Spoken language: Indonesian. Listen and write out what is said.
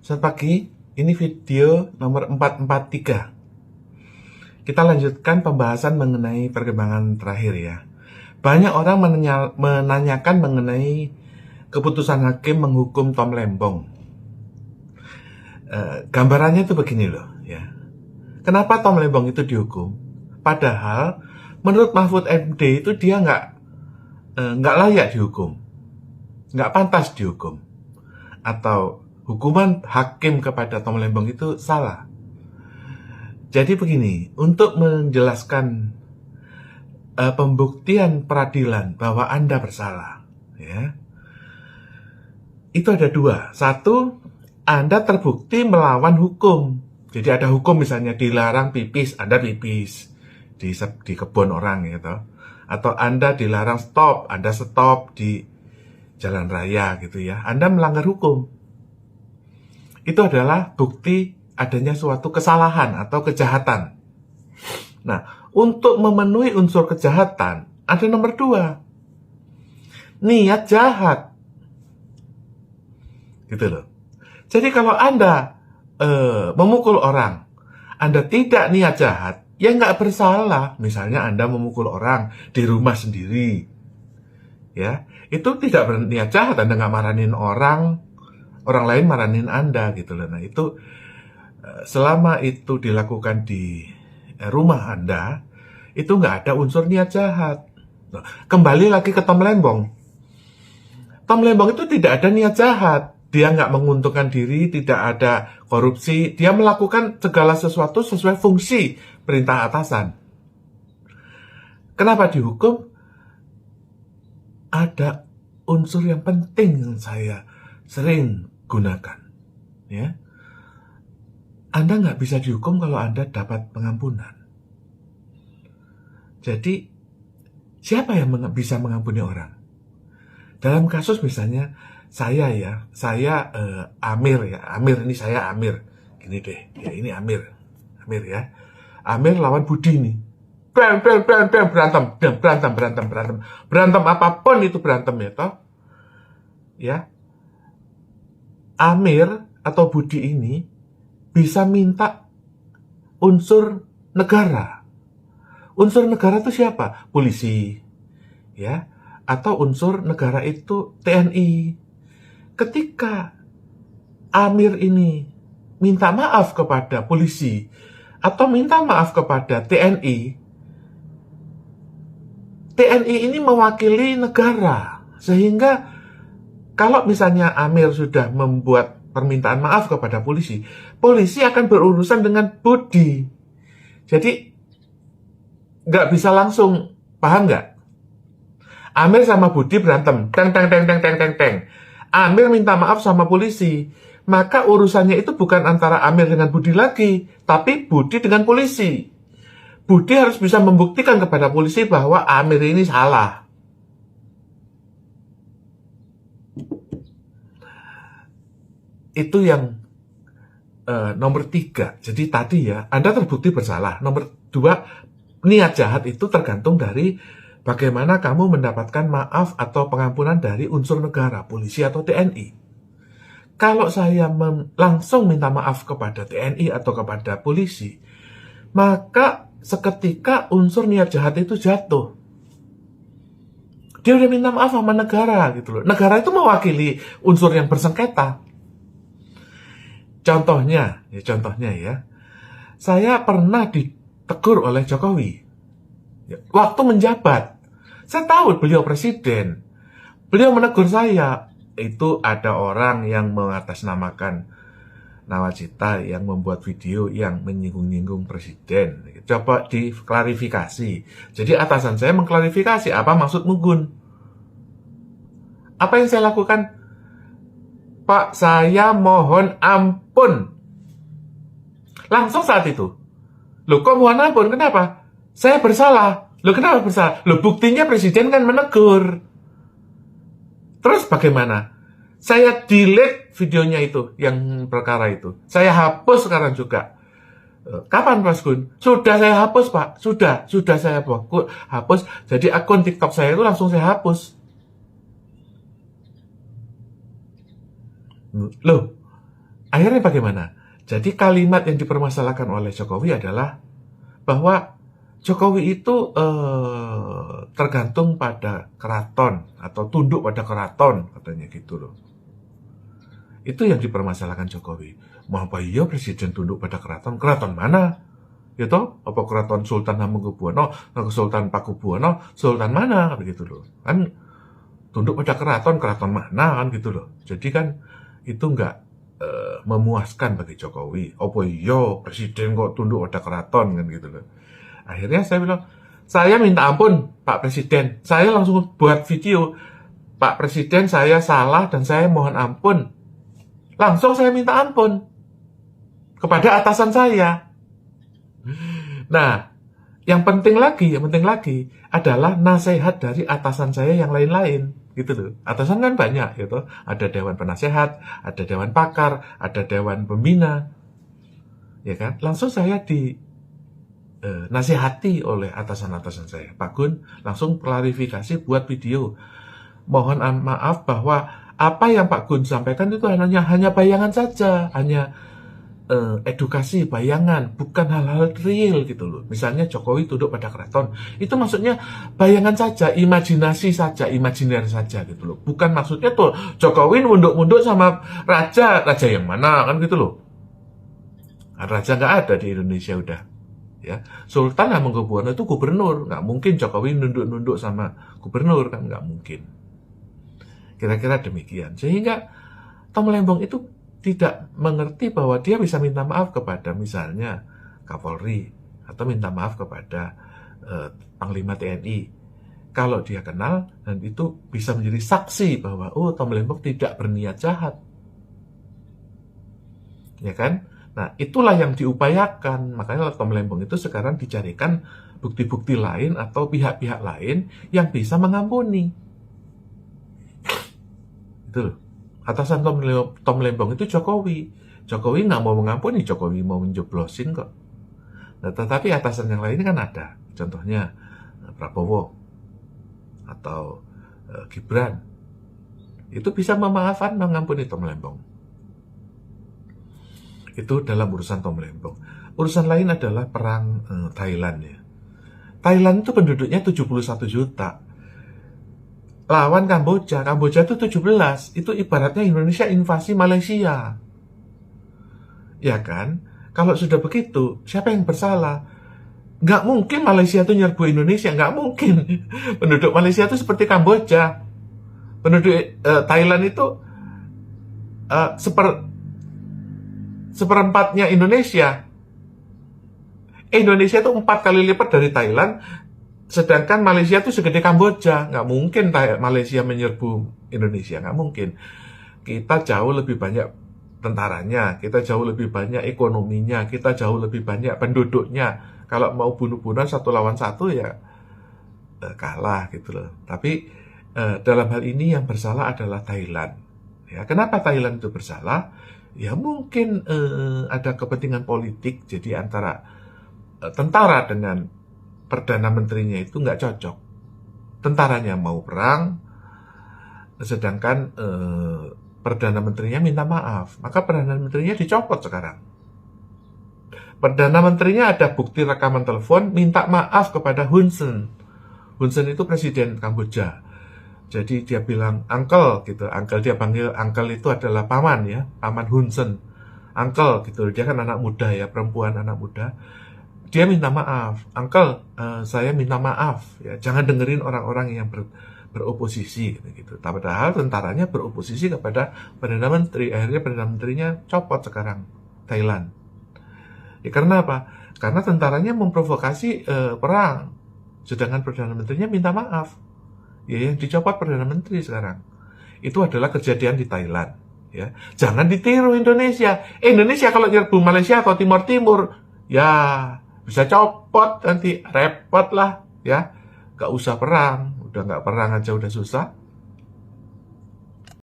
Selamat pagi, ini video nomor 443. Kita lanjutkan pembahasan mengenai perkembangan terakhir ya. Banyak orang menanyakan mengenai keputusan hakim menghukum Tom Lembong. Gambarannya itu begini loh ya. Kenapa Tom Lembong itu dihukum? Padahal menurut Mahfud MD itu dia nggak layak dihukum, nggak pantas dihukum, atau hukuman hakim kepada Tom Lembong itu salah. Jadi begini, untuk menjelaskan pembuktian peradilan bahwa Anda bersalah, ya, itu ada dua. Satu, Anda terbukti melawan hukum. Jadi ada hukum misalnya dilarang pipis, Anda pipis di kebun orang gitu. Atau Anda dilarang stop, Anda stop di jalan raya gitu ya. Anda melanggar hukum. Itu adalah bukti adanya suatu kesalahan atau kejahatan. Nah, untuk memenuhi unsur kejahatan, ada nomor dua. Niat jahat. Gitu loh. Jadi kalau Anda memukul orang, Anda tidak niat jahat, ya nggak bersalah. Misalnya Anda memukul orang di rumah sendiri. Ya, itu tidak berniat jahat, Anda nggak marahin orang lain marahin Anda gitu loh. Nah itu selama itu dilakukan di rumah Anda, itu nggak ada unsur niat jahat. Kembali lagi ke Tom Lembong. Tom Lembong itu tidak ada niat jahat. Dia nggak menguntungkan diri, tidak ada korupsi. Dia melakukan segala sesuatu sesuai fungsi perintah atasan. Kenapa dihukum? Ada unsur yang penting yang saya sering gunakan, ya. Anda nggak bisa dihukum kalau Anda dapat pengampunan. Jadi siapa yang bisa mengampuni orang? Dalam kasus misalnya saya Amir ya, Amir ini saya Amir, gini deh, ya ini Amir ya, Amir lawan Budi nih, berantem apapun itu berantem ya toh, ya. Amir atau Budi ini bisa minta unsur negara. Unsur negara itu siapa? Polisi, ya, atau unsur negara itu TNI. Ketika Amir ini minta maaf kepada polisi atau minta maaf kepada TNI, TNI ini mewakili negara, sehingga kalau misalnya Amir sudah membuat permintaan maaf kepada polisi, polisi akan berurusan dengan Budi. Jadi nggak bisa langsung, paham nggak? Amir sama Budi berantem, teng. Amir minta maaf sama polisi, maka urusannya itu bukan antara Amir dengan Budi lagi, tapi Budi dengan polisi. Budi harus bisa membuktikan kepada polisi bahwa Amir ini salah. Itu yang nomor 3. Jadi tadi ya, Anda terbukti bersalah. Nomor 2, niat jahat itu tergantung dari bagaimana kamu mendapatkan maaf atau pengampunan dari unsur negara, polisi atau TNI. Kalau saya langsung minta maaf kepada TNI atau kepada polisi, maka seketika unsur niat jahat itu jatuh. Dia udah minta maaf sama negara gitu loh. Negara itu mewakili unsur yang bersengketa. Contohnya ya, saya pernah ditegur oleh Jokowi waktu menjabat. Saya tahu beliau presiden. Beliau menegur saya. Itu ada orang yang mengatasnamakan nawacita yang membuat video yang menyinggung-nyinggung presiden. Coba diklarifikasi. Jadi atasan saya mengklarifikasi apa maksud Mugun. Apa yang saya lakukan? Pak, saya mohon ampun. Langsung saat itu. Loh, kok mohon ampun? Kenapa? Saya bersalah. Loh, kenapa bersalah? Loh, buktinya presiden kan menegur. Terus bagaimana? Saya delete videonya itu, yang perkara itu. Saya hapus sekarang juga. Kapan, Mas Gun? Sudah saya hapus, Pak. Sudah saya hapus. Jadi akun TikTok saya itu langsung saya hapus. Loh, Akhirnya bagaimana? Jadi kalimat yang dipermasalahkan oleh Jokowi adalah bahwa Jokowi itu tergantung pada keraton atau tunduk pada keraton, katanya gitu loh. Itu yang dipermasalahkan Jokowi. Mau apa iya presiden tunduk pada keraton? Keraton mana? Ya toh, apa keraton Sultan Hamengkubuwono, Sultan Pakubuwono, Sultan mana? Begitu loh. Kan tunduk pada keraton, keraton mana kan gitu loh. Jadi kan itu nggak memuaskan bagi Jokowi. Apa iya presiden kok tunduk pada keraton kan gitu loh. Akhirnya saya bilang, saya minta ampun Pak Presiden. Saya langsung buat video, Pak Presiden saya salah dan saya mohon ampun. Langsung saya minta ampun kepada atasan saya. Nah, yang penting lagi adalah nasihat dari atasan saya yang lain-lain, gitu loh. Atasan kan banyak, gitu. Ada dewan penasehat, ada dewan pakar, ada dewan pembina, ya kan? Langsung saya nasihati oleh atasan-atasan saya. Pak Gun langsung klarifikasi buat video. Mohon maaf bahwa apa yang Pak Gun sampaikan itu hanya bayangan saja, hanya edukasi bayangan, bukan hal-hal real gitu loh. Misalnya Jokowi tunduk pada keraton, itu maksudnya bayangan saja, imajinasi saja, imajiner saja gitu loh. Bukan maksudnya tuh Jokowi munduk-munduk sama raja yang mana kan gitu loh. Raja nggak ada di Indonesia udah. Ya, Sultan Hamengkubuwono itu gubernur, nggak mungkin Jokowi nunduk-nunduk sama gubernur kan, nggak mungkin. Kira-kira demikian. Sehingga Tom Lembong itu tidak mengerti bahwa dia bisa minta maaf kepada misalnya Kapolri atau minta maaf kepada Panglima TNI kalau dia kenal, dan itu bisa menjadi saksi bahwa Tom Lembong tidak berniat jahat, ya kan? Nah, itulah yang diupayakan. Makanya Tom Lembong itu sekarang dicarikan bukti-bukti lain atau pihak-pihak lain yang bisa mengampuni. Itu loh. Atasan Tom Lembong itu Jokowi. Jokowi nggak mau mengampuni, Jokowi mau menjeblosin kok. Nah, tetapi atasan yang lain kan ada. Contohnya Prabowo atau Gibran. Itu bisa memaafkan, mengampuni Tom Lembong. Itu dalam urusan Tom Lembong. Urusan lain adalah perang Thailand ya. Thailand itu penduduknya 71 juta. Lawan Kamboja. Kamboja itu 17. Itu ibaratnya Indonesia invasi Malaysia. Ya kan? Kalau sudah begitu, siapa yang bersalah? Nggak mungkin Malaysia itu nyerbu Indonesia. Nggak mungkin. Penduduk Malaysia itu seperti Kamboja. Penduduk Thailand itu seperempatnya Indonesia. Indonesia itu 4 kali lipat dari Thailand, sedangkan Malaysia itu segede Kamboja. Nggak mungkin Malaysia menyerbu Indonesia, nggak mungkin. Kita jauh lebih banyak tentaranya, kita jauh lebih banyak ekonominya, kita jauh lebih banyak penduduknya. Kalau mau bunuh-bunuhan 1 lawan 1 ya kalah gitu loh. Tapi dalam hal ini yang bersalah adalah Thailand. Ya, kenapa Thailand itu bersalah? Ya mungkin ada kepentingan politik, jadi antara tentara dengan Perdana Menterinya itu nggak cocok. Tentaranya mau perang, sedangkan Perdana Menterinya minta maaf. Maka Perdana Menterinya dicopot sekarang. Perdana Menterinya ada bukti rekaman telepon minta maaf kepada Hun Sen. Hun Sen itu presiden Kamboja. Jadi dia bilang uncle gitu, uncle, dia panggil uncle itu adalah paman ya, paman Hun Sen, uncle gitu. Dia kan anak muda ya, perempuan anak muda. Dia minta maaf, uncle, saya minta maaf ya, jangan dengerin orang-orang yang beroposisi gitu. Padahal tentaranya beroposisi kepada Perdana Menteri. Akhirnya Perdana Menterinya copot sekarang Thailand. Ya karena apa? Karena tentaranya memprovokasi perang, sedangkan Perdana Menterinya minta maaf. Ya, yang dicopot Perdana Menteri sekarang. Itu adalah kejadian di Thailand. Ya, jangan ditiru Indonesia. Indonesia kalau nyerbu Malaysia atau Timur Timur, ya bisa copot nanti, repot lah. Ya, gak usah perang. Udah gak perang aja udah susah.